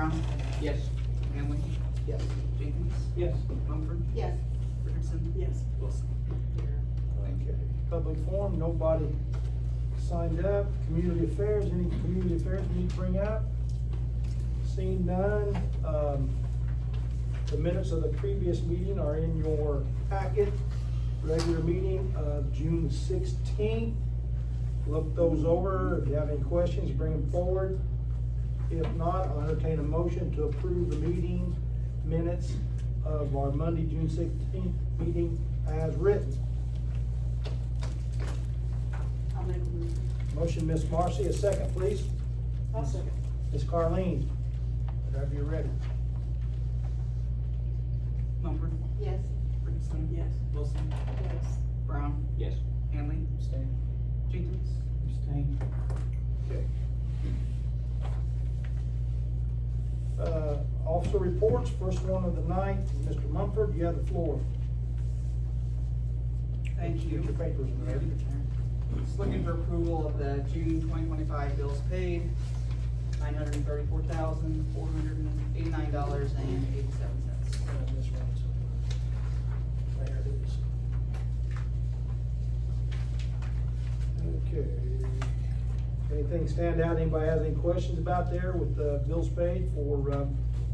Brown? Yes. Hanley? Yes. Jenkins? Yes. Mumford? Yes. Richardson? Yes. Wilson? Okay, public forum, nobody signed up. Community affairs, any community affairs we need to bring up? Seeing none, the minutes of the previous meeting are in your packet. Regular meeting of June 16th. Look those over. If you have any questions, bring them forward. If not, I'll entertain a motion to approve the meeting minutes of our Monday, June 16th meeting as written. I'll make a motion. Motion, Miss Marcy, a second, please. I'll second. Miss Carleen, whenever you're ready. Mumford? Yes. Richardson? Yes. Wilson? Yes. Brown? Yes. Hanley? Abstain. Jenkins? Abstain. Okay. Officer reports, first one of the night, Mr. Mumford, you have the floor. Thank you. Get your papers in ready. Just looking for approval of the June 2025 bills paid, $934,489.87. This one, there it is. Okay. Anything stand out? Anybody has any questions about there with the bills paid for,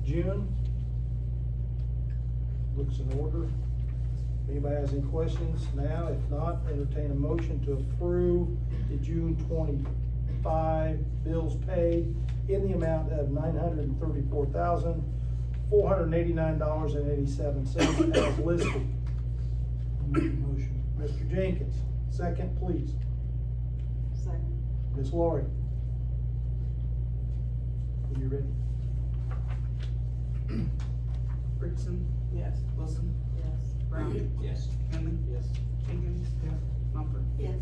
June? Looks in order. Anybody has any questions now? If not, entertain a motion to approve the June 25 bills paid in the amount of $934,489.87 as listed. Motion. Mr. Jenkins, second, please. Second. Ms. Laurie. Are you ready? Richardson? Yes. Wilson? Yes. Brown? Yes. Hanley? Yes. Jenkins? Yeah. Mumford? Yes.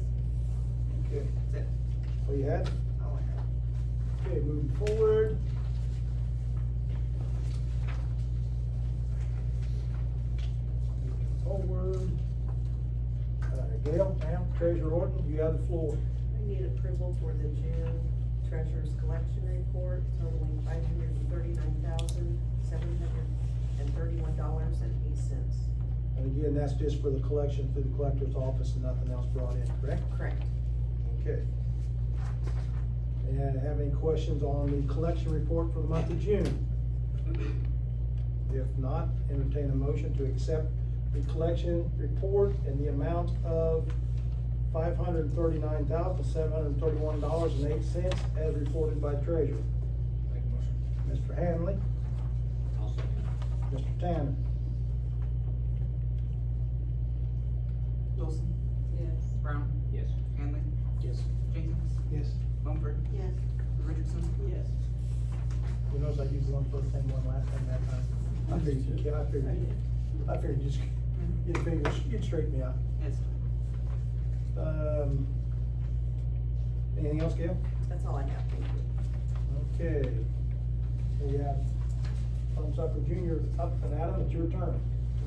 Okay. That's it. Oh, you had? All I have. Okay, moving forward. Forward. Gail, ma'am, Treasurer Orton, you have the floor. I need approval for the June treasurer's collection report totaling $539,731.08. And again, that's just for the collection through the collector's office and nothing else brought in, correct? Correct. Okay. And have any questions on the collection report for the month of June? If not, entertain a motion to accept the collection report in the amount of $539,731.08 as reported by treasurer. Make a motion. Mr. Hanley, I'll second. Mr. Tanner. Wilson? Yes. Brown? Yes. Hanley? Yes. Jenkins? Yes. Mumford? Yes. Richardson? Yes. You notice I used one first thing, one last thing that time. I figured just you'd straighten me out. Yes. Anything else, Gail? That's all I have, thank you. Okay. We have thumbs up for Junior up, and Adam, it's your turn.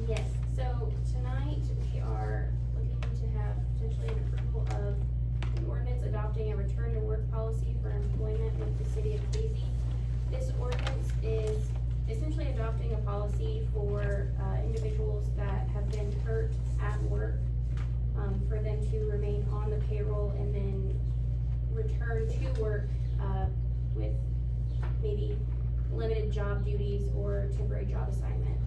Yes, so tonight we are looking to have potentially an approval of an ordinance adopting a return to work policy for employment with the city of Casey. This ordinance is essentially adopting a policy for individuals that have been hurt at work, for them to remain on the payroll and then return to work with maybe limited job duties or temporary job assignment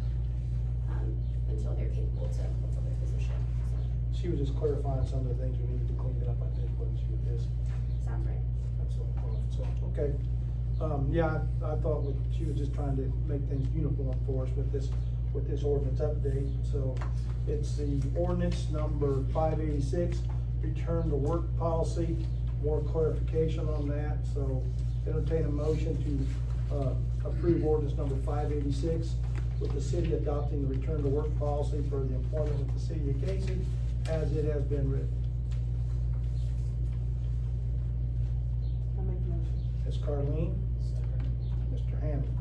until they're capable to fulfill their position. So, She was just clarifying some of the things we needed to clean up, I think, wasn't she, with this? sounds right. That's all, so, okay. Yeah, I thought she was just trying to make things uniform for us with this ordinance update. So it's the ordinance number 586, return to work policy, more clarification on that. So entertain a motion to approve ordinance number 586 with the city adopting the return to work policy for the employment with the city of Casey as it has been written. I'll make a motion. Ms. Carleen, Second. Mr. Hammond.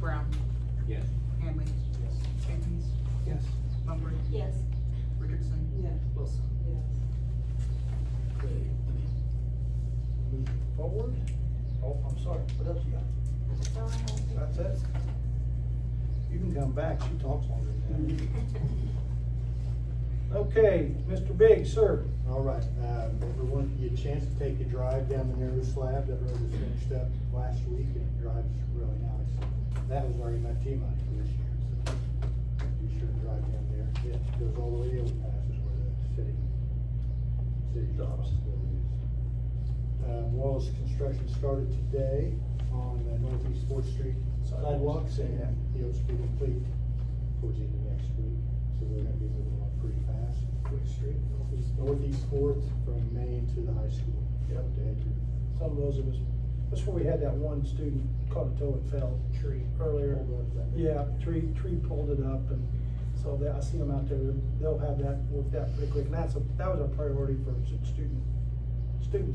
Brown? Yes. Hanley? Yes. Jenkins? Yes. Mumford? Yes. Richardson? Yes. Wilson? Yes. Move forward. Oh, I'm sorry, what else you got? That's all I have. That's it? You can come back, she talks longer than that. Okay, Mr. Biggs, sir. All right, everyone, you had a chance to take a drive down the narrow slab. That road was finished up last week and it drives really nice. That was our MFT money for this year, so be sure to drive down there. It goes all the way to Overpass is where the city responsibility is. Wallace construction started today on the Northeast Fourth Street sidewalks and he'll be complete towards the end of next week. So they're gonna be moving along pretty fast. Which street? Northeast Fourth from Main to the high school. Yep. To Edgar. Some of those of us, that's where we had that one student caught a toe and fell tree earlier. Pulled up that- Yeah, tree pulled it up, and so I see them out there, they'll have that worked out pretty quick, and that was our priority for student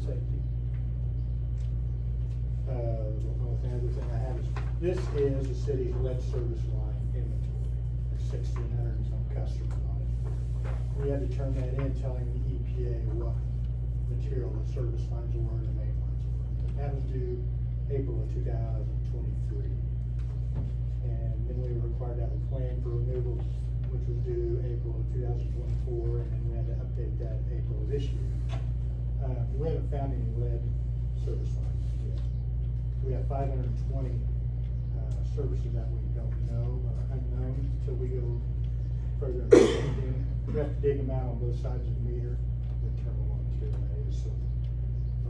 safety. The only other thing I have is, this is the city's lead service line inventory. There's 1,600 and some customers on it. We had to turn that in, telling the EPA what material the service lines were and the main lines were. And that was due April of 2023. And then we were required to have a plan for removal, which was due April of 2024, and then we had to update that April of this year. We haven't found any lead service lines yet. We have 520 services that we don't know or are unknown until we go further investigating. We have to dig them out on both sides of the meter, determine what material that is. So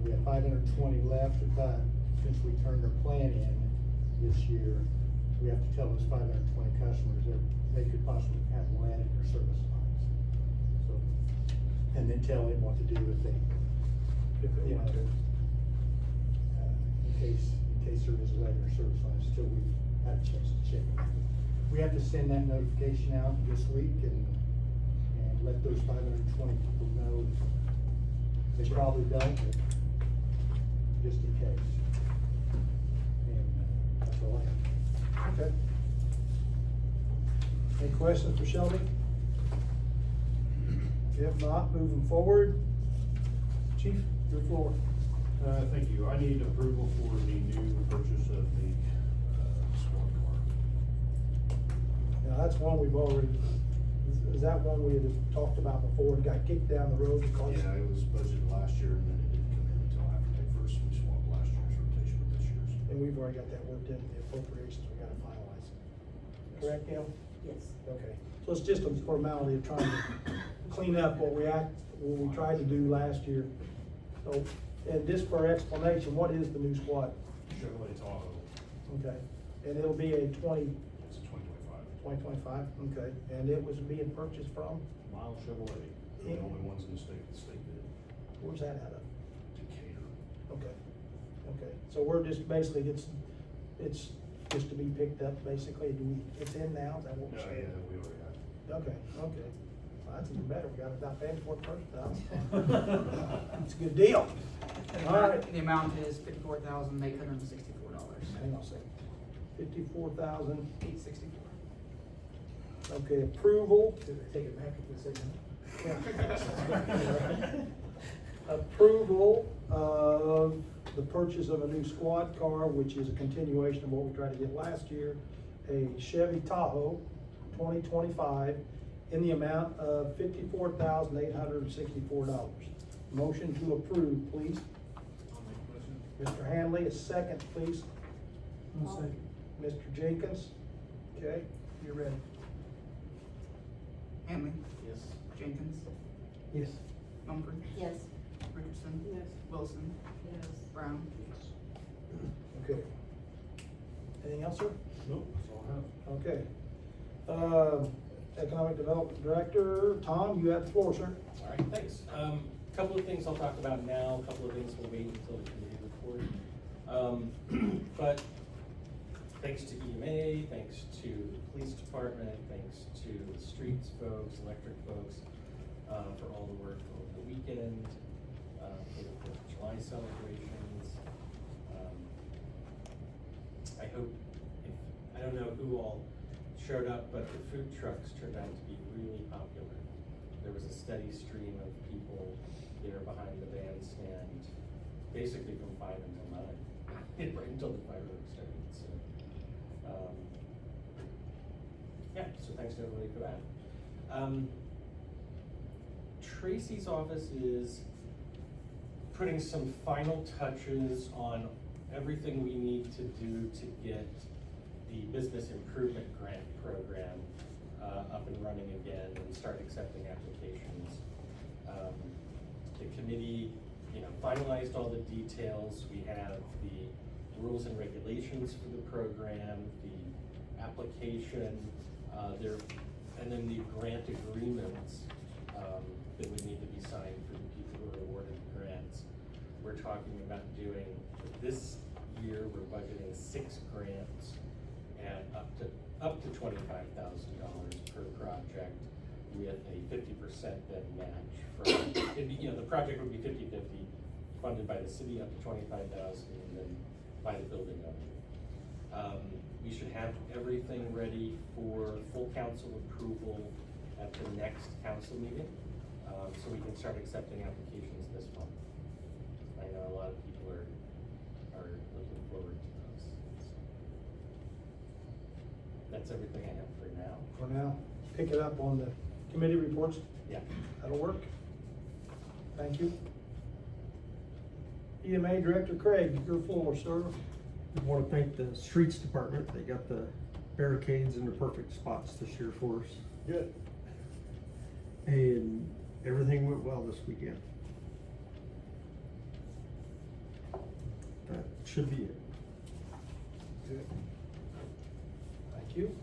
we have 520 left, but since we turned our plan in this year, we have to tell those 520 customers that they could possibly have lead in their service lines. So, and then tell them what to do if they, you know, in case there is lead in their service lines, until we have a chance to check it. We have to send that notification out this week and let those 520 people know. They probably don't, but just in case. And that's all I have. Okay. Any questions for Shelby? If not, moving forward. Chief, your floor. Thank you. I need approval for the new purchase of the, SWAT car. Now, that's one we've already, is that one we had talked about before and got kicked down the road because? Yeah, it was budgeted last year and then it didn't come in until after May 1st. We swapped last year's rotation with this year's. And we've already got that worked into the appropriations, we gotta finalize. Correct, Gail? Yes. Okay, so it's just a formality of trying to clean up what we tried to do last year. So, and just for explanation, what is the new squad? Chevrolet Tahoe, Okay, and it'll be a it's a 2025. 2025, okay, and it was being purchased from, Miles Chevrolet, they're the only ones in the state that state bid. where's that out of? Decatur. Okay, so we're just basically, it's just to be picked up, basically, it's in now, is that what we're No, saying? yeah, we already have. Okay, well, that's even better, we got it not paying for it first time. It's a good deal. And All right. the amount is $54,864. Hang on a second. 54,000, $864. okay, approval. Take it back if we say Approval of the purchase of a new squad car, which is a continuation of what we tried to get last year. A Chevy Tahoe 2025 in the amount of $54,864. Motion to approve, please. I'll make a motion. Mr. Hanley, a second, please. I'll second. Mr. Jenkins, okay, you're ready. Hanley, Yes. Jenkins, Yes. Mumford, Yes. Richardson, Yes. Wilson, Yes. Brown. Okay. Anything else, sir? Nope, that's all I have. Okay. Economic Development Director, Tom, you have the floor, sir. All right, thanks. Couple of things I'll talk about now, a couple of things we'll wait until the committee report. But thanks to EMA, thanks to the police department, thanks to the streets folks, electric folks, for all the work over the weekend, for the 4th of July celebrations. I hope, I don't know who all showed up, but the food trucks turned out to be really popular. There was a steady stream of people there behind the bandstand, basically from 5 until 9, right until the fireworks started, so. Yeah, so thanks to everybody for that. Tracy's office is putting some final touches on everything we need to do to get the business improvement grant program up and running again and start accepting applications. The committee, finalized all the details. We have the rules and regulations for the program, the application, and then the grant agreements that would need to be signed for the people who are awarded grants. We're talking about doing, this year, we're budgeting 6 grants at up to $25,000 per project with a 50% then match from, the project would be 50-50, funded by the city up to $25,000 and then by the building owner. We should have everything ready for full council approval at the next council meeting, so we can start accepting applications this month. I know a lot of people are looking forward to those. So that's everything I have for now. For now, pick it up on the committee reports. Yeah. That'll work. Thank you. EMA Director Craig, your floor, sir. I want to thank the streets department. They got the barricades in the perfect spots this year for us. Good. And everything went well this weekend. That should be it. Good. Thank you.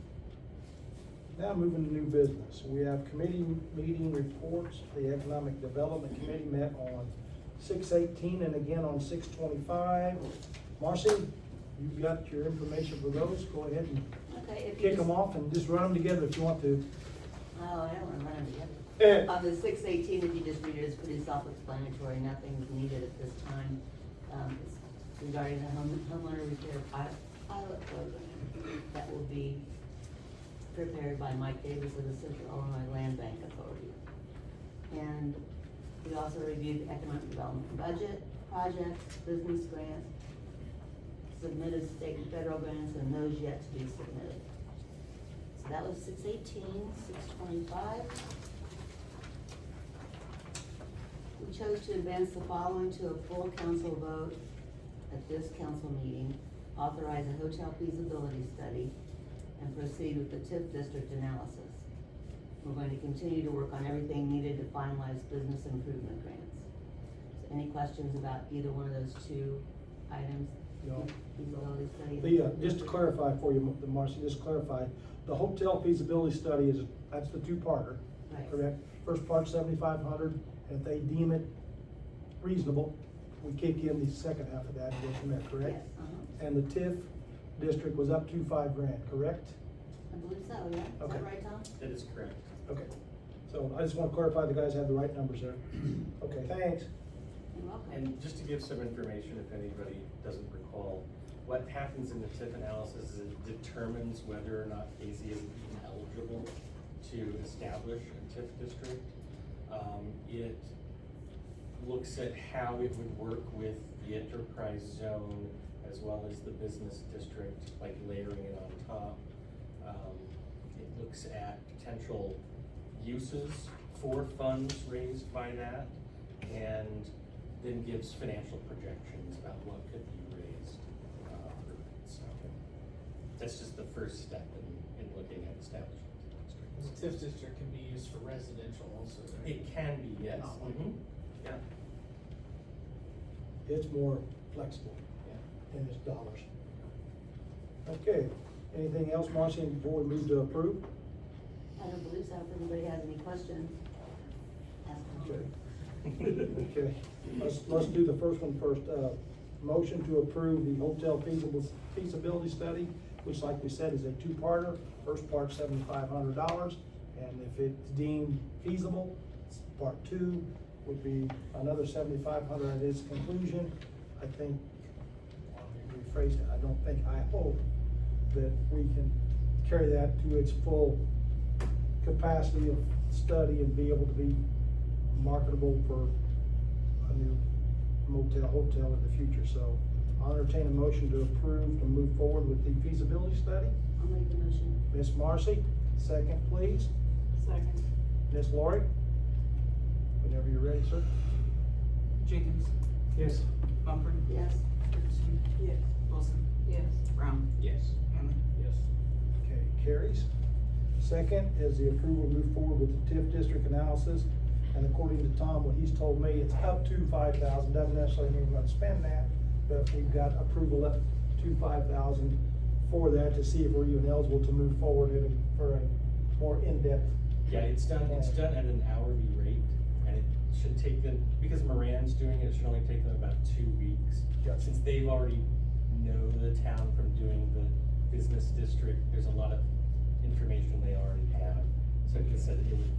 Now moving to new business. We have committee meeting reports. The Economic Development Committee met on 6/18 and again on 6/25. Marcy, you've got your information for those. Go ahead and Okay, if you kick just- them off and just run them together if you want to. Oh, I don't wanna run them together. Eh. On the 6/18, if you just read it, it's pretty self-explanatory, nothing's needed at this time. It's regarding the homeowner repair pilot program that will be prepared by Mike Davis of the Central Illinois Land Bank Authority. And we also reviewed the economic development budget, projects, business grants, submitted state and federal grants, and those yet to be submitted. So that was 6/18, 6/25. We chose to advance the following to a full council vote at this council meeting, authorize a hotel feasibility study, and proceed with the TIF district analysis. We're going to continue to work on everything needed to finalize business improvement grants. So any questions about either one of those two items? No. Feasibility study? Just to clarify for you, Marcy, just to clarify, the hotel feasibility study that's the two-parter, Right. correct? First part 7,500, and if they deem it reasonable, we kick in the second half of that and go from there, correct? Yes, And the TIF district was up to $5,000, correct? I believe so, yeah. Is Okay. that right, Tom? That is correct. Okay, so I just want to clarify the guys have the right numbers there. Okay, thanks. You're welcome. And just to give some information, if anybody doesn't recall, what happens in the TIF analysis is it determines whether or not Casey is even eligible to establish a TIF district. It looks at how it would work with the enterprise zone as well as the business district, like layering it on top. It looks at potential uses for funds raised by that, and then gives financial projections about what could be raised for it. So that's just the first step in looking at establishing The districts. TIF district can be used for residential also, right? It can be, yes. Not like- Mhm. Yeah. It's more flexible Yeah. in its dollars. Okay, anything else, Marcy, before we move to approve? I don't believe so. If anybody has any questions, ask them. Okay. Okay, let's do the first one first. Motion to approve the hotel feasibility study, which like we said is a two-parter. First part $7,500, and if it's deemed feasible, part 2 would be another $7,500 at its conclusion. I think, let me rephrase it, I hope that we can carry that to its full capacity of study and be able to be marketable for a new motel, hotel in the future, so I'll entertain a motion to approve to move forward with the feasibility study. I'll make the motion. Ms. Marcy, second please. Second. Ms. Lori? Whenever you're ready, sir. Jenkins, Yes. Mumford, Yes. Richardson, Yes. Wilson, Yes. Brown, Yes. Hanley. Yes. Okay, carries. Second is the approval to move forward with the TIF district analysis. And according to Tom, what he's told me, it's up to 5,000, doesn't necessarily mean we're gonna spend that, but we've got approval up to 5,000 for that to see if we're even eligible to move forward for a more in-depth. Yeah, it's done at an hourly rate, and it should take them, because Moran's doing it, it should only take them about 2 weeks. Gotcha. Since they've already know the town from doing the business district, there's a lot of information they already have. So he said it would,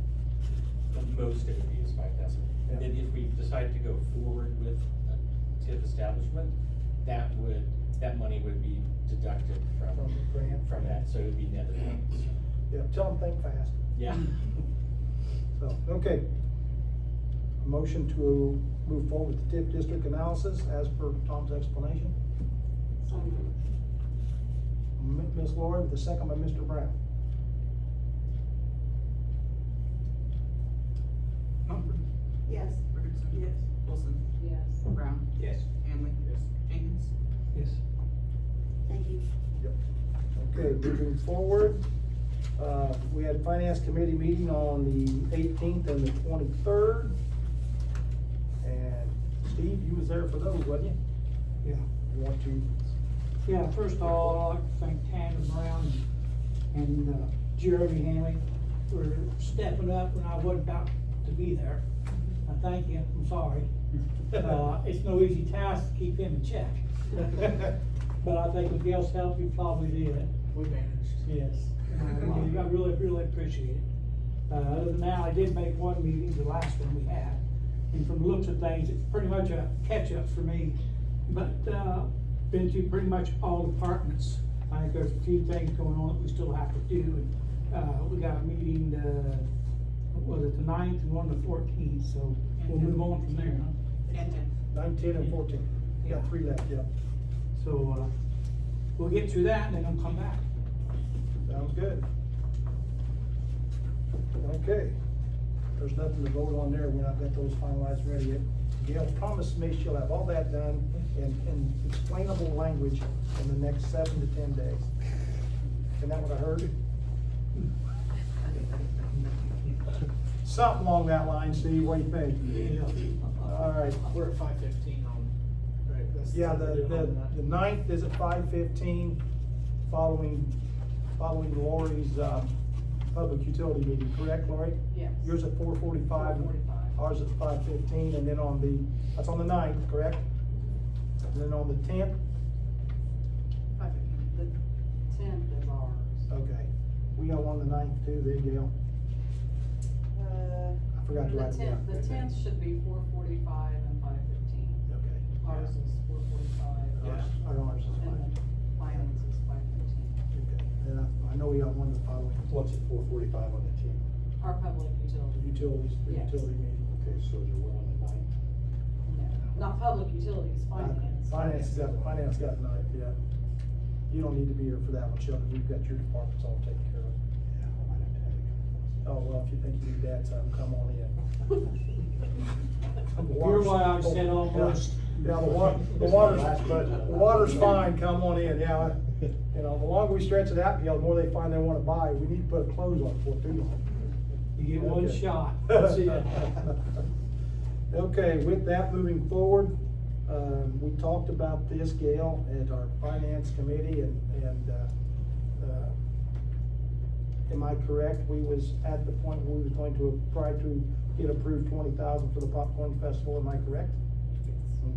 the most it would be is 5,000. Yeah. And then if we decide to go forward with a TIF establishment, that money would be deducted From the grant. from that, so it would be netted out. Yeah, tell them think fast. Yeah. So, okay. A motion to move forward with the TIF district analysis as per Tom's explanation. So moved. Ms. Lori with the second by Mr. Brown. Mumford, Yes. Richardson. Yes. Wilson, Yes. Brown, Yes. Hanley. Yes. Jenkins. Yes. Thank you. Yep. Okay, moving forward, we had finance committee meeting on the 18th and the 23rd. And Steve, you was there for those, wasn't you? Yeah. You want to, Yeah, first of all, I'd like to thank Tanner Brown and Jeremy Hanley for stepping up when I wasn't about to be there. I thank you, I'm sorry. It's no easy task to keep him in check. But I think with Gail's help, you probably did. We managed. Yes, I really appreciate it. Other than that, I did make one meeting, the last one we had, and from the looks of things, it's pretty much a catch-up for me. But, been to pretty much all departments. I think there's a few things going on that we still have to do, and, we got a meeting, what was it, the 9th and one the 14th, so we'll move on from there, huh? And 10. 9, 10, and 14. You got 3 left, yep. So, we'll get through that and then I'll come back. Sounds good. Okay. There's nothing to vote on there. We not got those finalized ready yet. Gail promised me she'll have all that done in explainable language in the next 7 to 10 days. Isn't that what I heard? Something along that line, Steve, what do you think? All right. We're at 5:15 on, right? That's Yeah, what we're doing on the 9th is at 5:15, following Lori's, public utility meeting, correct, Lori? Yes. Yours at 4:45. 4:45. Ours at 5:15, and then that's on the 9th, correct? And then on the 10th, 5:15. The 10th is ours. okay. We got one on the 9th too, then, Gail. I forgot to write it down. The 10th should be 4:45 and 5:15. Okay. Ours is 4:45. Ours is And fine. then finance is 5:15. Okay. And I know we got one the following. What's at 4:45 on the team? Our public utility. Utilities, the Yes. utility meeting. Okay, so you're one on the 9th. No, not public utilities, finance. Finance got 9th, yeah. You don't need to be here for that one, Shelby. We've got your departments all taken care of. Yeah, I might have to have you. Oh, well, if you think you need that, so come on in. You're why I said almost. Yeah, the water's fine, come on in, yeah. You know, the longer we stretch it out, Gail, the more they find they wanna buy, we need to put a close on it for too long. You get one Okay. shot, that's it. Okay, with that, moving forward, we talked about this, Gail, at our finance committee, and am I correct? We was at the point where we was going to try to get approved 20,000 for the popcorn festival, am I correct?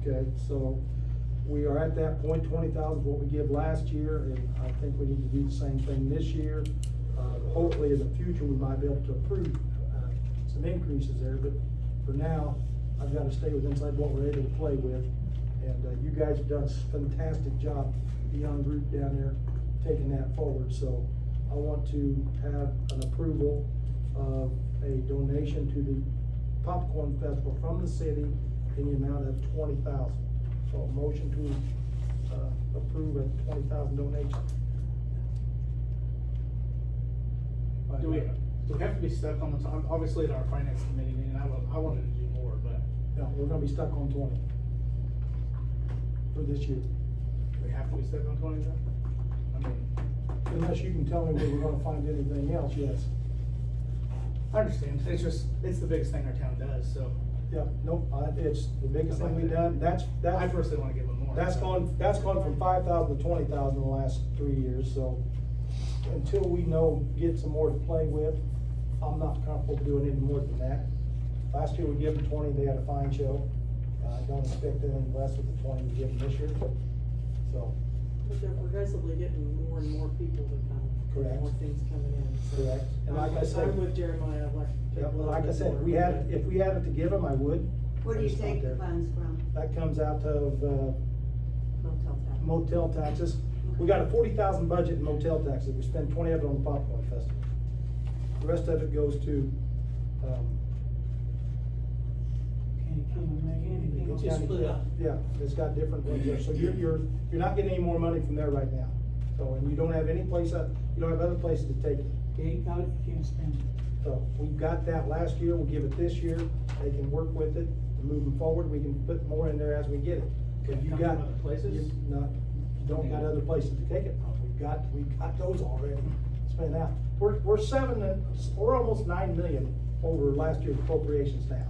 Okay, so we are at that point. 20,000 is what we gave last year, and I think we need to do the same thing this year. Hopefully in the future, we might be able to approve some increases there, but for now, I've got to stay with inside what we're able to play with. And you guys have done a fantastic job, the young group down there, taking that forward. So I want to have an approval of a donation to the popcorn festival from the city in the amount of $20,000. So a motion to, approve a $20,000 donation. Do we have to be stuck on the time, obviously at our finance committee meeting, I wanted to do more, but No, we're gonna be stuck on 20 for this year. we have to be stuck on 20 then? I mean, Unless you can tell me where we're gonna find anything else, yes. I understand, it's the biggest thing our town does, so Yeah, nope, it's the biggest thing we've done, I that's personally wanna give them more. That's gone from 5,000 to 20,000 in the last 3 years, so until we get some more to play with, I'm not comfortable doing any more than that. Last year we gave them 20, they had a fine show. I don't expect anything less with the 20 we give them this year, so, But they're progressively getting more and more people to come. Correct. More things coming in, so. correct. And like I said, I'm with Jeremiah, I'd like to take yeah, a little like I bit said, more, if we had it to give them, I would. Where do you It's not take the there. funds from? That comes out of, Motel tax. motel taxes. We got a 40,000 budget in motel taxes, we spend 20 of it on the popcorn festival. The rest of it goes to, It's just split up. yeah, it's got different ones there, so you're not getting any more money from there right now. So, and you don't have any place, you don't have other places to take it. You ain't got it, you can't spend it. So, we got that last year, we'll give it this year, they can work with it, moving forward, we can put more in there as we get it. Can it You come got, from other places? you don't got other places to take it from, we've got those already spent out. We're almost 9 million over last year's appropriations now.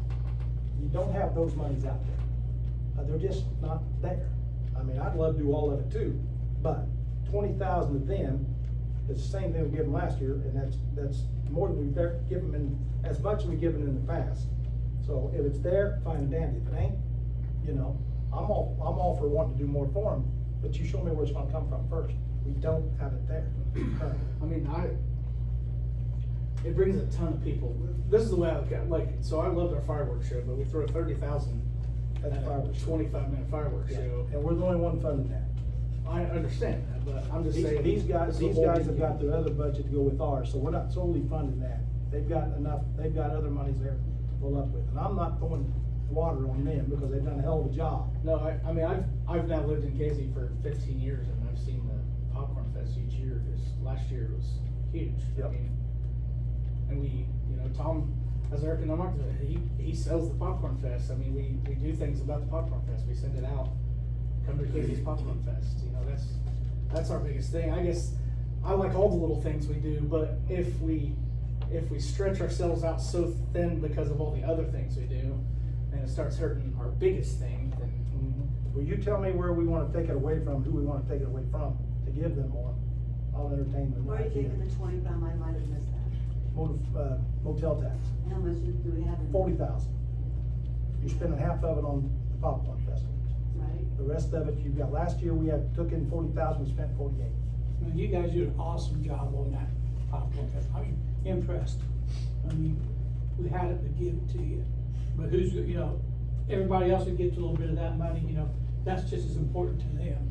You don't have those monies out there, they're just not there. I mean, I'd love to do all of it too, but 20,000 of them, it's the same thing we gave them last year, and that's more than we've ever given them, as much as we've given in the past. So if it's there, fine and dandy, if it ain't, I'm all for wanting to do more for them, but you show me where it's gonna come from first. We don't have it there currently. I mean, it brings a ton of people. This is the way I look at it, like, so I loved our fireworks show, but we threw 30,000 at At the a fireworks show. 25-minute fireworks Yeah, show. and we're the only one funding that. I understand that, but I'm just saying. These guys this is a whole have big got deal. their other budget to go with ours, so we're not solely funding that. They've got other monies there to pull up with, and I'm not throwing water on them because they've done a hell of a job. No, I mean, I've now lived in Casey for 15 years, and I've seen the Popcorn Fest each year. Last year was huge. Yep. I mean, and we, Tom, as Eric and I marked it, he sells the Popcorn Fest. I mean, we do things about the Popcorn Fest. We send it out. Come to Casey's Popcorn Fest. That's our biggest thing. I guess I like all the little things we do, but if we stretch ourselves out so thin because of all the other things we do, and it starts hurting our biggest thing, then Well, you tell me where we wanna take it away from, who we wanna take it away from, to give them more. I'll entertain them. Where are you taking the 20 from? I might have missed that. Motel tax, How much do we have in? 40,000. You're spending half of it on the popcorn festival. Right? The rest of it, you've got, last year we took in 40,000, we spent 48. And you guys did an awesome job on that popcorn fest. I was impressed. I mean, we had it to give it to you. But everybody else that gets a little bit of that money, that's just as important to them,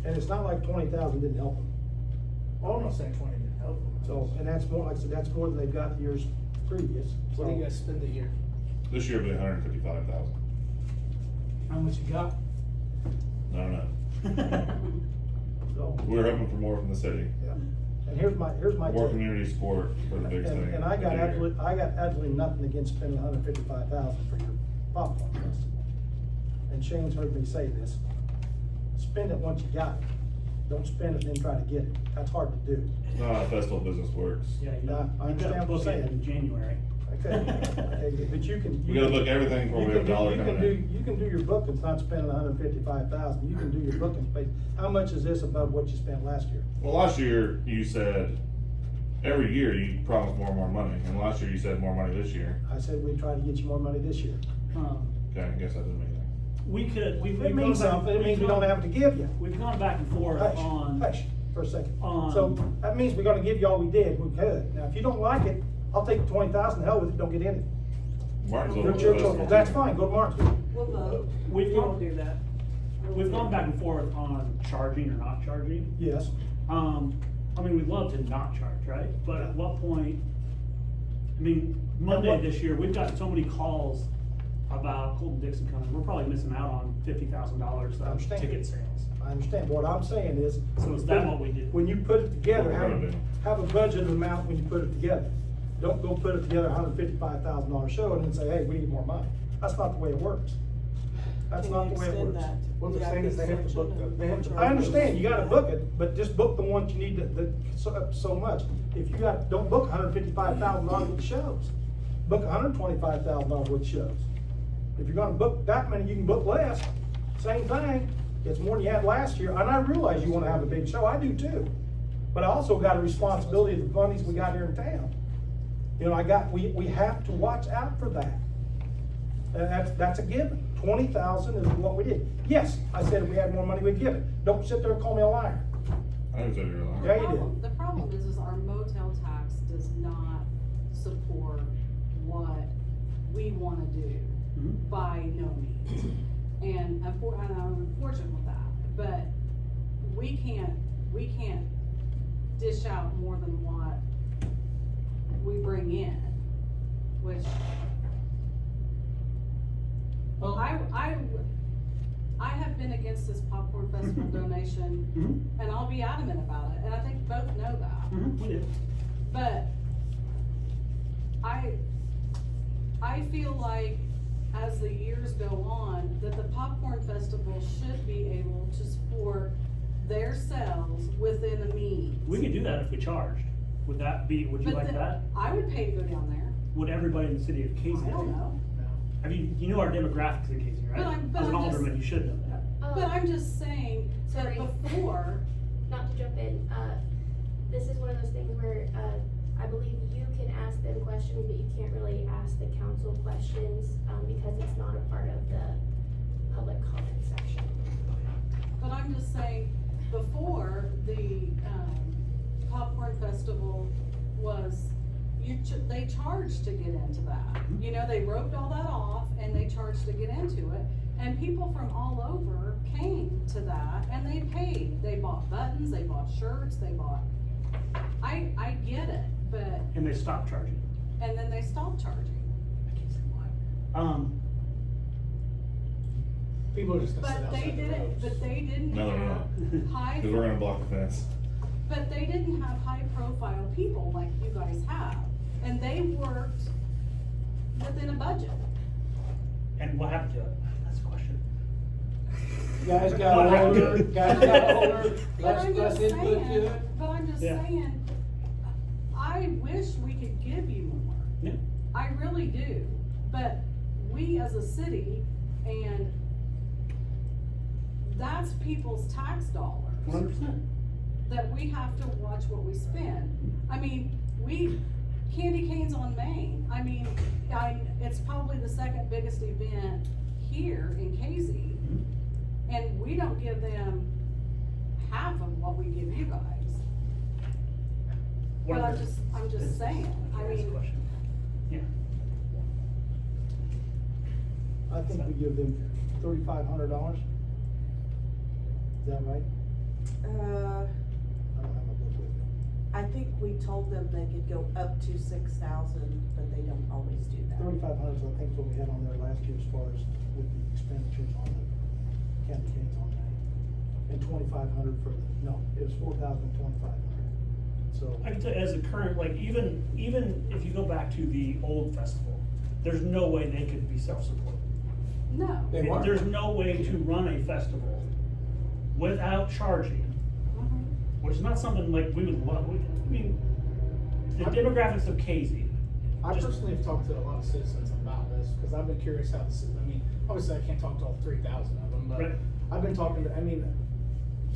And it's not like 20,000 didn't help them. well, I'm not saying 20 didn't help them. So, and that's more, like I said, that's more than they've got the years previous. What do you So, guys spend a year? This year will be 155,000. how much you got. I don't know. so, We're hoping for more from the city. yeah. And here's my More take. community support for the biggest thing. And I got of the year. absolutely nothing against spending 155,000 for your popcorn festival. And Shane's heard me say this, spend it once you got it. Don't spend it and then try to get it. That's hard to do. It's not how festival business works. Yeah, I understand what you're saying. In January. Okay, but you can. We gotta look everything before we have a dollar coming in. You can do your bookings, not spending 155,000. You can do your bookings, but how much is this above what you spent last year? Well, last year you said, every year you promised more and more money, and last year you said more money this year. I said we'd try to get you more money this year. Okay, I guess that doesn't mean anything. We could, we've. It means something, it means we don't have to give you. We've gone back and forth Hush, on. hush, for a second. on- So, that means we're gonna give you all we did, we could. Now, if you don't like it, I'll take the 20,000, hell with it, don't get in it. Martinsville. Your was church, festival. that's fine, go to Martinsville. We'll vote. We've We won't gone, do that. we've gone back and forth on charging or not charging. Yes, I mean, we'd love to not charge, right? But at what point, I mean, Monday what- this year, we've gotten so many calls about Colton Dixon coming, we're probably missing out on $50,000 I of understand. ticket sales. I understand, what I'm saying is. So is that what we did? When you put it together, What we're gonna do. have a budget amount when you put it together. Don't go put it together, $155,000 show and then say, hey, we need more money. That's not the way it works. That's Can not you the way it extend works. that? Well, the thing is, they have to book they have to. I understand, you gotta book it, but just book the ones you need so much. If you don't book $155,000 worth of shows. Book $125,000 worth of shows. If you're gonna book that many, you can book less. Same thing, it's more than you had last year, and I realize you wanna have a big show, I do too. But I also got a responsibility of the monies we got here in town. You know, we have to watch out for that. That's a given. 20,000 is what we did. Yes, I said if we had more money, we'd give it. Don't sit there and call me a liar. I didn't say you're lying. Yeah, you did. The problem is our motel tax does not support what we wanna do, by no means. And I'm unfortunate with that, but we can't dish out more than what we bring in, which Well, I have been against this popcorn festival donation, and I'll be adamant about it, and I think both know that. We did. But I feel like as the years go on, that the popcorn festival should be able to support their sales within a means. We could do that if we charged. Would you But like then that? I would pay to go down there. Would everybody in the city of Casey? I don't know. I mean, you know our demographics in Casey, right? But As an I'm just- alderman, you should know that. But I'm just saying that Sorry. before, Not to jump in, this is one of those things where, I believe you can ask them questions, but you can't really ask the council questions, because it's not a part of the public comment section. but I'm just saying, before the, popcorn festival was, they charged to get into that. You know, they roped all that off and they charged to get into it, and people from all over came to that and they paid. They bought buttons, they bought shirts, they bought, I get it, but, And they stopped charging. and then they stopped charging. I can't say why. people are just gonna sit But they outside the didn't, roads. but they didn't No, they're have not. high. Cause we're gonna block the fence. But they didn't have high profile people like you guys have, and they worked within a budget. And what happened to it? That's the question. Guys got older, But I'm just saying, Yeah. I wish we could give you more. Yeah. I really do, but we as a city, and that's people's tax dollars. 100%. That we have to watch what we spend. I mean, Candy Canes on Main, I mean, it's probably the second biggest event here in Casey. And we don't give them half of what we give you guys. But I'm just saying, I That's the mean, question. Yeah. I think we give them $3,500. Is that right? I don't have my book with me. I think we told them they could go up to 6,000, but they don't always do that. 3,500 is, I think, what we had on there last year as far as with the expenditures on the candy canes on that. And 2,500 for the, no, it was 4,000 and 2,500. So, I can tell you, as a current, like, even if you go back to the old festival, there's no way they could be self-supporting. no. They weren't. There's no way to run a festival without charging, which is not something like we would love. I mean, the demographics of Casey. I personally have talked to a lot of citizens about this, because I've been curious how I mean, obviously I can't talk to all 3,000 of them, but Right. I've been talking to,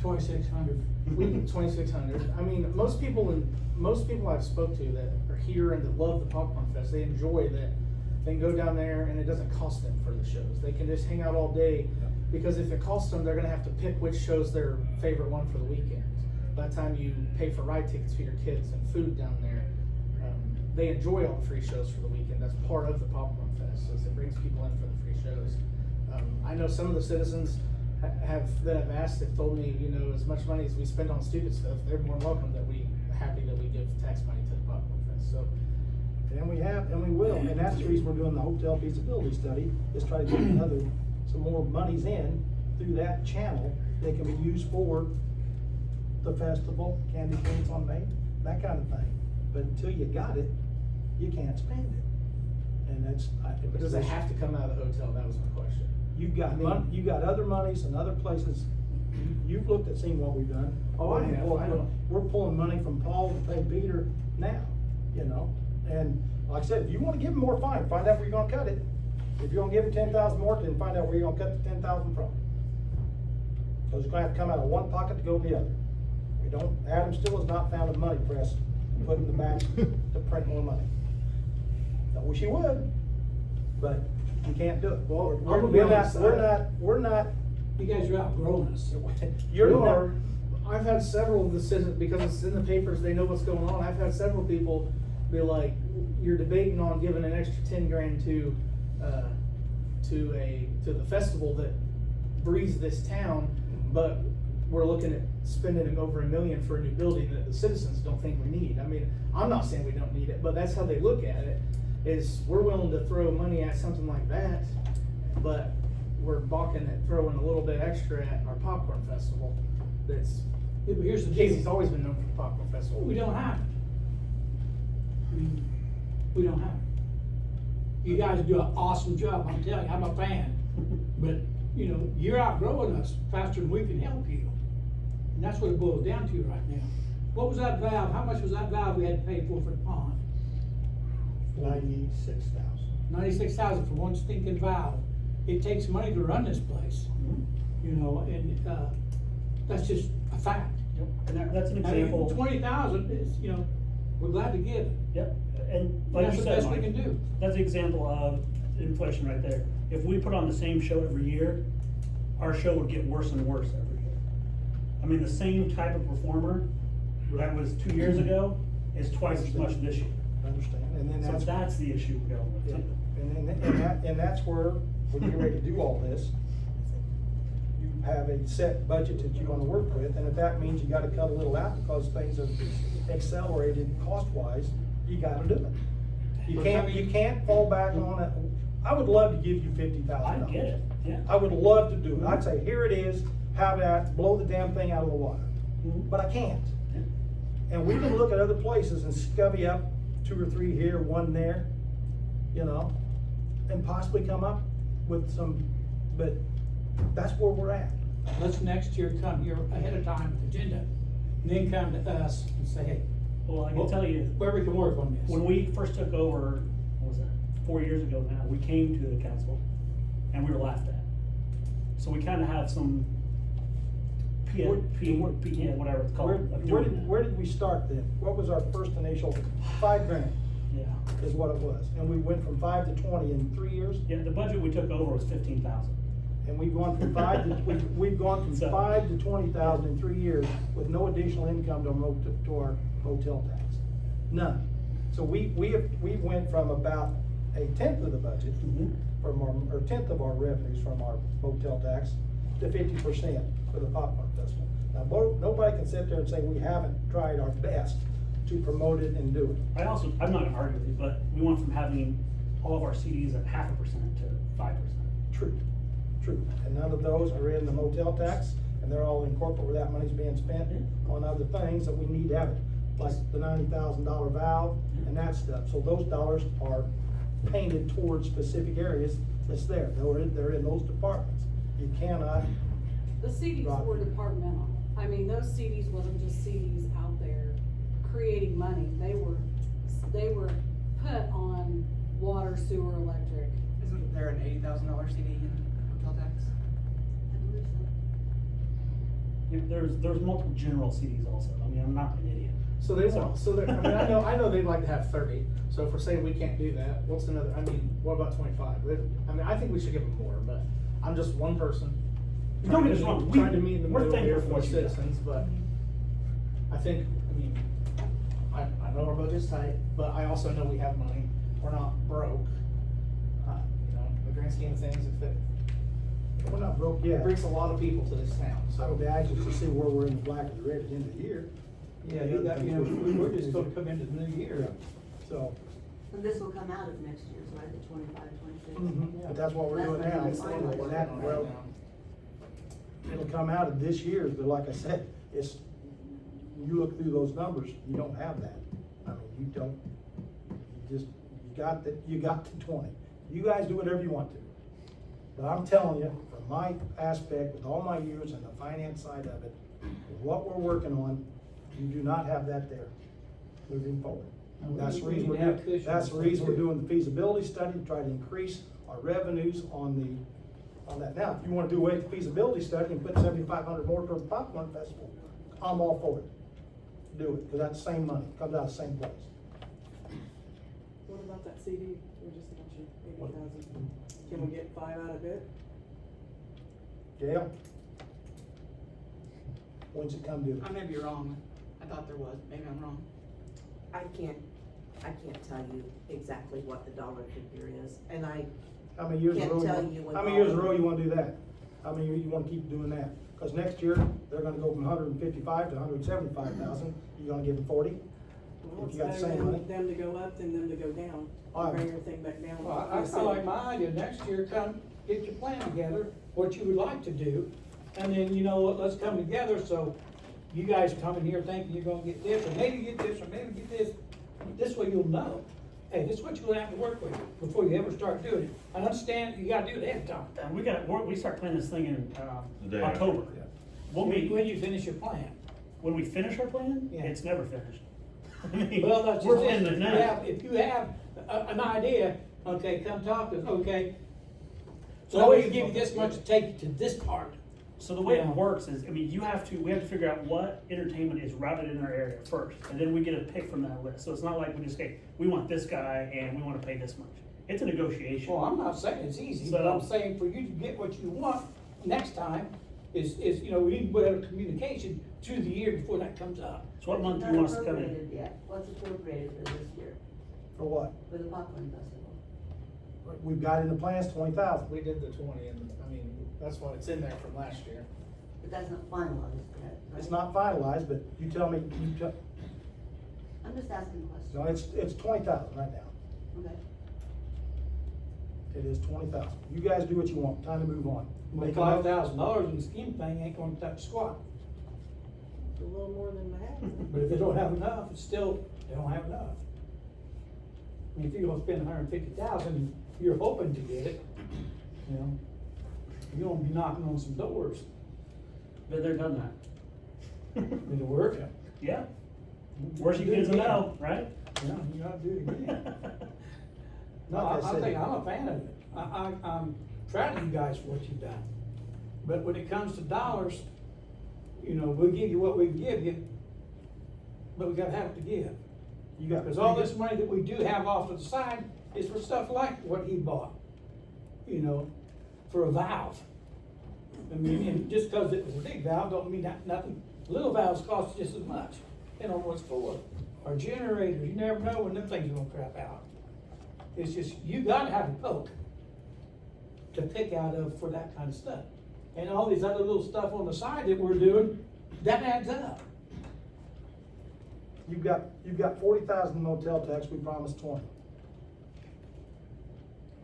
2,600. We get 2,600. I mean, most people I've spoke to that are here and that love the Popcorn Fest, they enjoy that they can go down there and it doesn't cost them for the shows. They can just hang out all day, because if it costs them, they're gonna have to pick which show's their favorite one for the weekend. By the time you pay for ride tickets for your kids and food down there, they enjoy all the free shows for the weekend. That's part of the Popcorn Fest, is it brings people in for the free shows. I know some of the citizens that have asked have told me, you know, as much money as we spend on stupid stuff, they're more welcome that we give tax money to the Popcorn Fest. So And we have, and we will, and that's the reason we're doing the hotel feasibility study, is try to get some more monies in through that channel that can be used for the festival, candy canes on Main, that kind of thing. But until you got it, you can't spend it. And that's. But does it have to come out of the hotel? That was my question. You've got you've got other monies and other places. You've looked at seeing what we've done. Oh, I have. I know. We're pulling money from Paul to pay Peter now, you know? And like I said, if you wanna give him more, fine, find out where you're gonna cut it. If you're gonna give him 10,000 more, then find out where you're gonna cut the 10,000 from. Cause it's gonna have to come out of one pocket to go to the other. We don't, Adam still has not found a money press to put in the back to print more money. I wish he would, but you can't do it. Well, I'm gonna be honest, We're not. You guys are outgrowing us. You're You not. are. I've had several decisions, because it's in the papers, they know what's going on. I've had several people be like, you're debating on giving an extra 10 grand to the festival that breathes this town, but we're looking at spending over $1 million for a new building that the citizens don't think we need. I mean, I'm not saying we don't need it, but that's how they look at it, is we're willing to throw money at something like that, but we're balking at throwing a little bit extra at our popcorn festival. That's, Yeah, but here's the Casey's deal. always been known for the popcorn festival. We don't have it. I mean, we don't have it. You guys do an awesome job, I'm telling you, I'm a fan. But, you know, you're outgrowing us faster than we can help you. And that's what it boils down to right now. What was that valve, how much was that valve we had to pay for the pond? 96,000. 96,000 for one stinking valve. It takes money to run this place, you know, and, that's just a fact. Yep, and that's an I mean, example. 20,000 is, you know, we're glad to give it. Yep, and like That's you the said, best we Mike, can do. that's the example of inflation right there. If we put on the same show every year, our show would get worse and worse every year. I mean, the same type of performer that was 2 years ago is twice as much this year. I understand, and then So that's. that's the issue we're going with Yeah, too. and that's where, when you're ready to do all this, you have a set budget that you're gonna work with, and if that means you gotta cut a little out because things have accelerated cost-wise, you gotta do it. You can't fall back on it. I would love to give you $50,000. I get it, yeah. I would love to do it. I'd say, here it is, have that, blow the damn thing out of the water. Mhm. But I can't. Yeah. And we can look at other places and scubby up 2 or 3 here, 1 there, you know, and possibly come up with some, but that's where we're at. Let's next year come here ahead of time with agenda, and then come to us and say, hey, Well, I can tell you, where we can work on this. when we first took over, what was that, 4 years ago now, we came to the council and we were laughed at. So we kinda have some yeah, whatever it's called. of doing that. Where did we start then? What was our first initial? $5 grand Yeah, is what it was, and we went from 5 to 20 in 3 years, yeah, the budget we took over was 15,000. and we've gone from 5 to, we've gone from So- 5 to 20,000 in 3 years with no additional income to our hotel tax. None. So we went from about a tenth of the budget from or tenth of our revenues from our motel tax to 50% for the popcorn festival. Now, nobody can sit there and say we haven't tried our best to promote it and do it. I'm not gonna argue with you, but we went from having all of our CDs at 0.5% to 5%. True. And none of those are in the motel tax, and they're all in corporate where that money's being spent on other things that we need to have it, like the $90,000 valve and that stuff. So those dollars are painted towards specific areas that's there. They're in those departments. You cannot. The CDs Roger. were departmental. I mean, those CDs wasn't just CDs out there creating money. They were put on water, sewer, electric. Isn't there an $80,000 CD in hotel tax? There's multiple general CDs also. I mean, I'm not an idiot. So they want, I mean, I know they'd like to have 30, so if we're saying we can't do that, what's another, I mean, what about 25? I mean, I think we should give them more, but I'm just one person. Don't get us wrong, Trying to meet in the we're middle here thankful for for what the you got. citizens, but I think, I know our budget's tight, but I also know we have money, we're not broke. You know, in the grand scheme of things, We're not broke yet. it brings a lot of people to this town, I so. would be anxious to see where we're in the black and the red at the end of the year. Yeah, we're just gonna come into the new year. So, And this will come out of next year's, right, the 25, 26? But that's what we're doing now. That's what we're We're not- well, it'll come out of this year's, but like I said, it's, you look through those numbers, you don't have that. I mean, you don't, you got the 20. You guys do whatever you want to. But I'm telling you, from my aspect, with all my years and the finance side of it, with what we're working on, you do not have that there moving forward. That's the reason we're doing the feasibility study, to try to increase our revenues on that. Now, if you wanna do away with the feasibility study and put 7,500 more toward the Popcorn Festival, I'm all for it. Do it, cause that's the same money, comes out of the same place. What about that CD? We just mentioned 80,000. Can we get 5 out of it? Gail? When's it come due? I may be wrong, I thought there was, maybe I'm wrong. I can't tell you exactly what the dollar figure is, and I How many years in a can't row? tell you what. How many years in a row you wanna do that? How many years you wanna keep doing that? Cause next year, they're gonna go from 155 to 175,000, you gonna give them 40? Well, If it's you got the better same money? them to go up than them to go down. All right. Bring everything back down. Well, I feel like my idea, next year, come, get your plan together, what you would like to do, and then, you know what, let's come together, so you guys come in here thinking you're gonna get this, or maybe get this, or maybe get this. This way you'll know, hey, this is what you're gonna have to work with before you ever start doing it. I understand you gotta do it ahead of time. And we start planning this thing in, The day after. October. Yeah. We'll be, When you finish your plan. when we finish our plan, Yeah. it's never finished. I mean, Well, that's just we're it. planning it now. If you have an idea, okay, come talk to us, okay? So we can give you this much to take you to this part. So the way Yeah. it works is, I mean, we have to figure out what entertainment is routed in our area first, and then we get a pick from that list. So it's not like we just say, we want this guy and we wanna pay this much. It's a negotiation. Well, I'm not saying it's easy, but I'm saying for you to get what you want next time is, you know, we need to have communication through the year before that comes up. So what month do you Not want us to come in? appropriated yet. What's appropriated for this year, For what? for the Popcorn Festival? We've got in the plans 20,000. We did the 20 and, I mean, that's what it's in there from last year. But that's not finalized yet, right? It's not finalized, but you tell me, I'm just asking questions. no, it's 20,000 right now. Okay. It is 20,000. You guys do what you want, time to move on. Well, Make a mo- $5,000 in the scheme thing ain't gonna touch squat. It's a little more than that. But if they don't have enough, it's still, they don't have enough. I mean, if you're gonna spend 150,000, you're hoping to get it, you know, you're gonna be knocking on some doors. Been there, done that. Did it work? Yeah. Worst you can do is a no, right? Yeah, you gotta do it again. No, Like I I said- think, I'm a fan of it. I'm proud of you guys for what you've done. But when it comes to dollars, you know, we'll give you what we can give you, but we gotta have to give. You got. Cause all this money that we do have off to the side is for stuff like what he bought, you know, for a valve. I mean, and just cause it was a big valve, don't mean that nothing, little valves cost just as much, you know, what's for. Or generators, you never know when them things are gonna crap out. It's just, you gotta have a poke to pick out of for that kind of stuff. And all these other little stuff on the side that we're doing, that adds up. You've got 40,000 motel tax, we promised 20.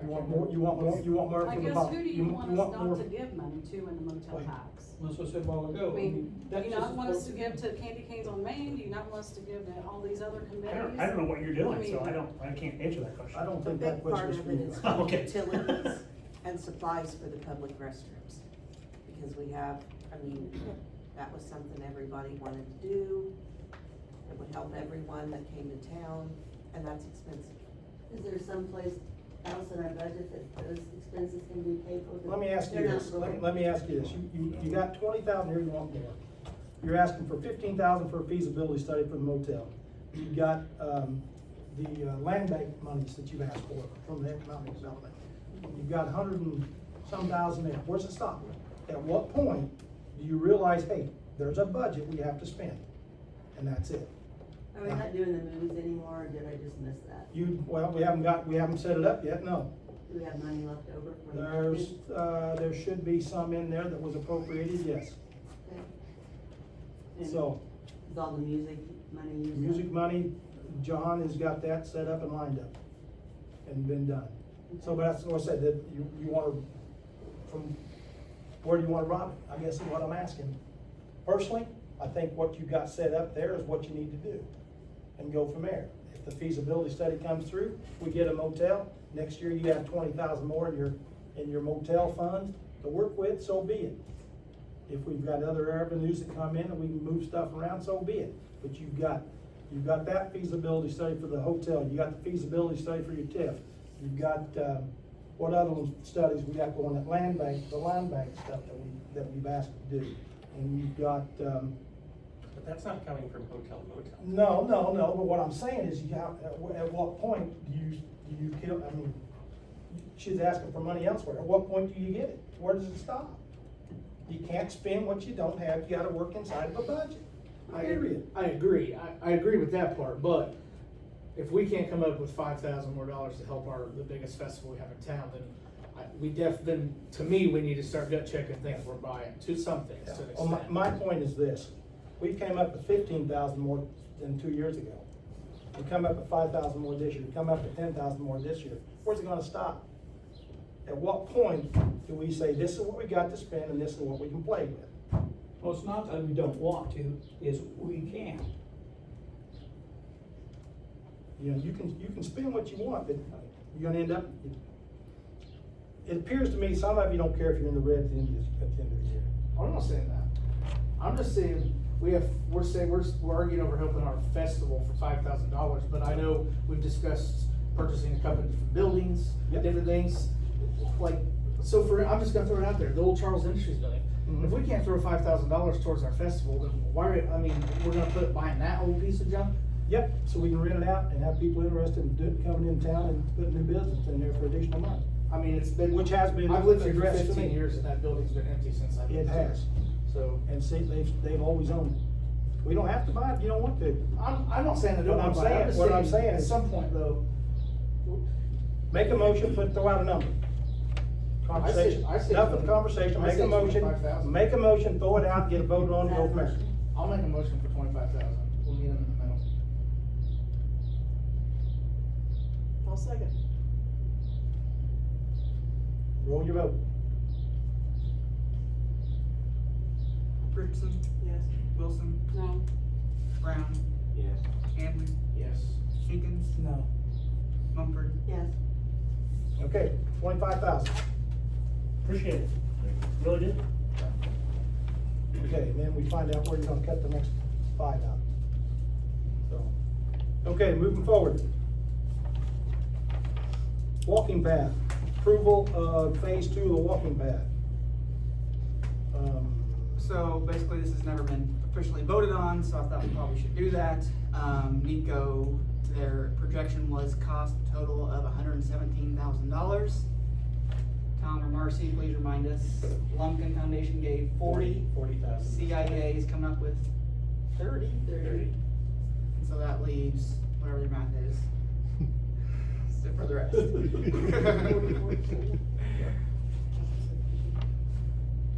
You want more, I for the guess pop? who do you want us more- not to give money to in the motel Wait. tax? That's what I said a while ago. I mean, do that's you just not want us to appropriate. give to Candy Canes on Main? Do you not want us to give to all these other committees? I don't know what you're doing, so mean, I can't answer that question. I don't The think that big question part is of for it you. is guys. Oh, okay. utilities and supplies for the public restrooms. Because we have, I mean, that was something everybody wanted to do. It would help everyone that came to town, and that's expensive. Is there someplace else in our budget that those expenses can be paid for? Let me ask you They're not this, broken. let me ask you this, you got 20,000 here, you want more. You're asking for 15,000 for a feasibility study for the motel. You've got, the land bank monies that you've asked for from the economic development. You've got 100 and some thousand there, where's it stop? At what point do you realize, hey, there's a budget we have to spend, and that's it? Are we not doing the movies anymore, or did I just miss that? Well, we haven't set it up yet, no. Do we have money left over for the? There's, there should be some in there that was appropriated, yes. Okay. And So, Is all the music money used up? music money, John has got that set up and lined up. and been done. So, but that's what I said, that you wanna, from, where do you wanna rob it? I guess is what I'm asking. Personally, I think what you got set up there is what you need to do, and go from there. If the feasibility study comes through, we get a motel, next year you have 20,000 more in your motel fund to work with, so be it. If we've got other avenues that come in and we can move stuff around, so be it. But you've got that feasibility study for the hotel, you got the feasibility study for your TIF. You've got, what other studies we got going at land bank, the land bank stuff that we've asked to do. And you've got, But that's not coming from hotel motel. no, but what I'm saying is, at what point do you kill, I mean, she's asking for money elsewhere, at what point do you get it? Where does it stop? You can't spend what you don't have, you gotta work inside of a budget, period. I agree, I agree with that part, but if we can't come up with $5,000 more to help the biggest festival we have in town, then to me, we need to start gut checking things we're buying, to some things, to an Well, extent. my point is this, we came up with 15,000 more than 2 years ago. We come up with 5,000 more this year, we come up with 10,000 more this year, where's it gonna stop? At what point do we say, this is what we got to spend and this is what we can play with? Well, it's not that we don't want to, is we can't. You know, you can spend what you want, but you're gonna end up, it appears to me, some of you don't care if you're in the red at the end of the year. I'm not saying that. I'm just saying, we're arguing over helping our festival for $5,000, but I know we've discussed purchasing a couple of different buildings, Yep. different things. Like, I'm just gonna throw it out there, the old Charles Industries building. Mhm. If we can't throw $5,000 towards our festival, then we're gonna buying that whole piece of junk? Yep, so we can rent it out and have people interested in coming in town and putting new business in there for additional money. I mean, it's been. Which has been I've lived here for addressed to 15 me. years and that building's been empty since I've It lived here. has. So, And see, they've always owned it. We don't have to buy it if you don't want to. I'm not saying I don't What I'm want to buy it, saying- just what I'm saying at is- some point though. Make a motion, throw out a number. Conversation, I say enough of the conversation, I make say a motion, 25,000. make a motion, throw it out, get a vote on, and go from there. I'll make a motion for 25,000, we'll meet them in the middle. I'll second. Roll your vote. Richardson, Yes. Wilson, No. Brown, Yes. Handley, Yes. Higgins, No. Mumford. Yes. Okay, 25,000. Appreciate it, really did. Okay, and then we find out where you're gonna cut the next 5 out. So, okay, moving forward. Walking path, approval of phase 2 of the walking path. So basically, this has never been officially voted on, so I thought we probably should do that. Nico, their projection was cost total of $117,000. Tom or Marcy, please remind us, Lumpkin Foundation gave 40. 40,000. CIA is coming up with 30. 30. And so that leaves, whatever your math is, sit for the rest.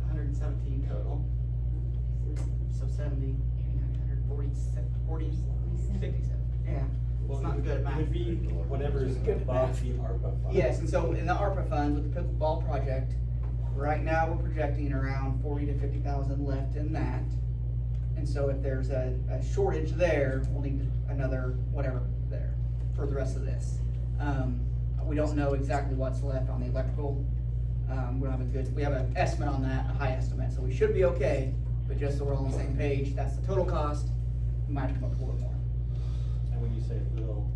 117 total. So 70, 57, yeah, it's not good at math. It would be whatever's above the ARPA fund. Yes, and so in the ARPA fund with the pickleball project, right now we're projecting around 40 to 50,000 left in that. And so if there's a shortage there, we'll need another whatever there for the rest of this. We don't know exactly what's left on the electrical. We have an estimate on that, a high estimate, so we should be okay, but just so we're all on the same page, that's the total cost. We might have to come up with a little more. And when you say little,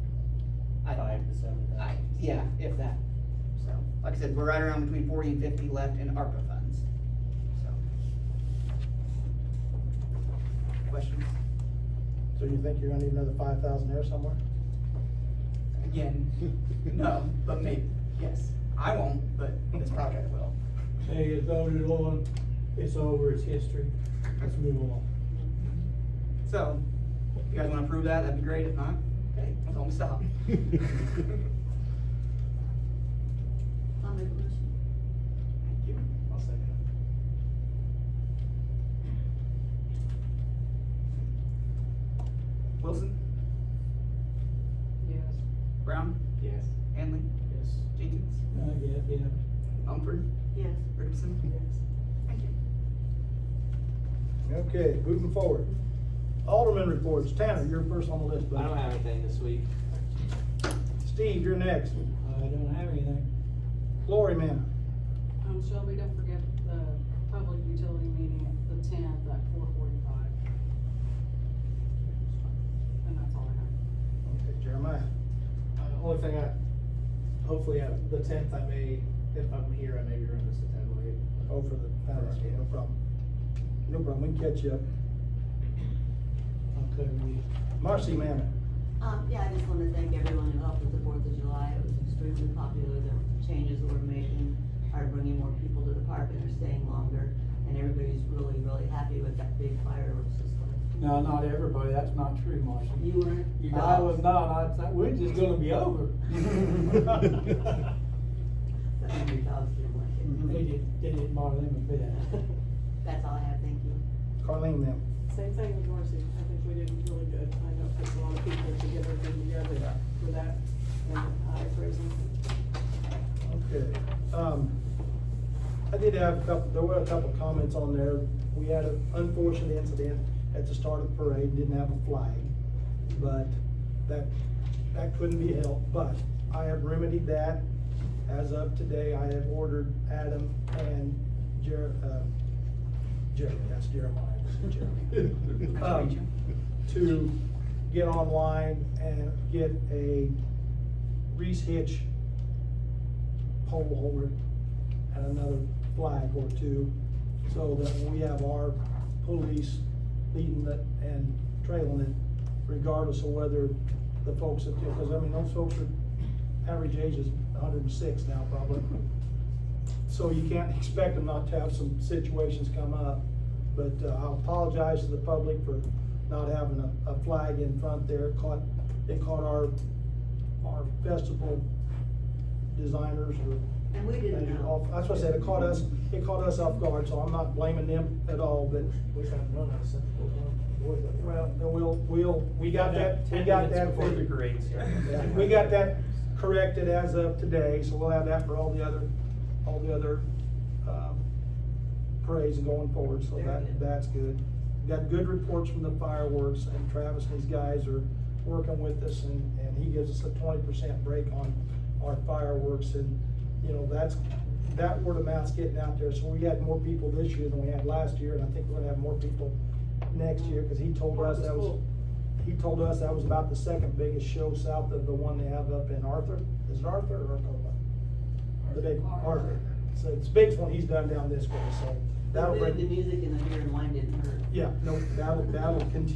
5 to 7,000. Yeah, if that. So, like I said, we're right around between 40 and 50 left in ARPA funds. So. Questions? So you think you're gonna need another 5,000 there somewhere? Again, no, but maybe, yes. I won't, but this project will. Say it's voted on, it's over, it's history, let's move on. So, if you guys wanna approve that, that'd be great. If not, okay, I'll tell them to stop. I'll make a motion. Thank you. I'll second Wilson, Yes. Brown, Yes. Hanley, it. Mumford? Yes. Richardson? Yes. Thank you. Okay, moving forward. Alderman reports. Tanner, you're first on the list, I buddy. don't have anything this week. Steve, you're next. I don't have anything. Glory man. Shelby, don't forget the public utility meeting at the 10th at 4:45. And that's all I have. Okay, Jeremiah. Only thing hopefully at the 10th I may, if I'm here, I may be running this a tad late. Oh, for the balance, no problem. No problem, we can catch you up. Okay, Marcy Manor. Yeah, I just wanna thank everyone who helped with the 4th of July. It was extremely popular, the changes that we're making are bringing more people to the park and are staying longer. And everybody's really, really happy with that big fireworks display. no, not everybody, that's not true, Marcia. You weren't? Your I dogs? was not, I thought, we're just gonna be over. But your dogs didn't like it. They didn't bother them a bit. That's all I have, thank you. Carleen, ma'am. Same thing with Marcy, I think we did really good, I know it takes a lot of people to get everything together for that, and I praise them. Okay, I did have there were a couple comments on there. We had an unfortunate incident at the start of the parade, didn't have a flag, but that couldn't be helped, but I have remedied that. As of today, I have ordered Adam and Jeremiah, to get online and get a Reese Hitch pole holder and another flag or two, so that when we have our police leading it and trailing it, regardless of whether the folks that, because I mean, those folks are, average age is 106 now probably. So you can't expect them not to have some situations come up, but I'll apologize to the public for not having a flag in front there. It caught our festival designers or. And we didn't know. That's what I said, it caught us off guard, so I'm not blaming them at all, but. Wish I'd known that since. Well, we got that Before the figured. parade started. Yeah, we got that corrected as of today, so we'll have that for all the other parades going forward, so that's good. Got good reports from the fireworks, and Travis and these guys are working with us, and he gives us a 20% break on our fireworks, and, you know, that word of mouth's getting out there, so we had more people this year than we had last year, and I think we're gonna have more people next year, cause he told us that was about the second biggest show south of the one they have up in Arthur. Is it Arthur or Arcola? The big Arthur. So it's the biggest one he's done down this way, so that'll The bring. music and the beer and wine didn't hurt. Yeah, no, that'll continue.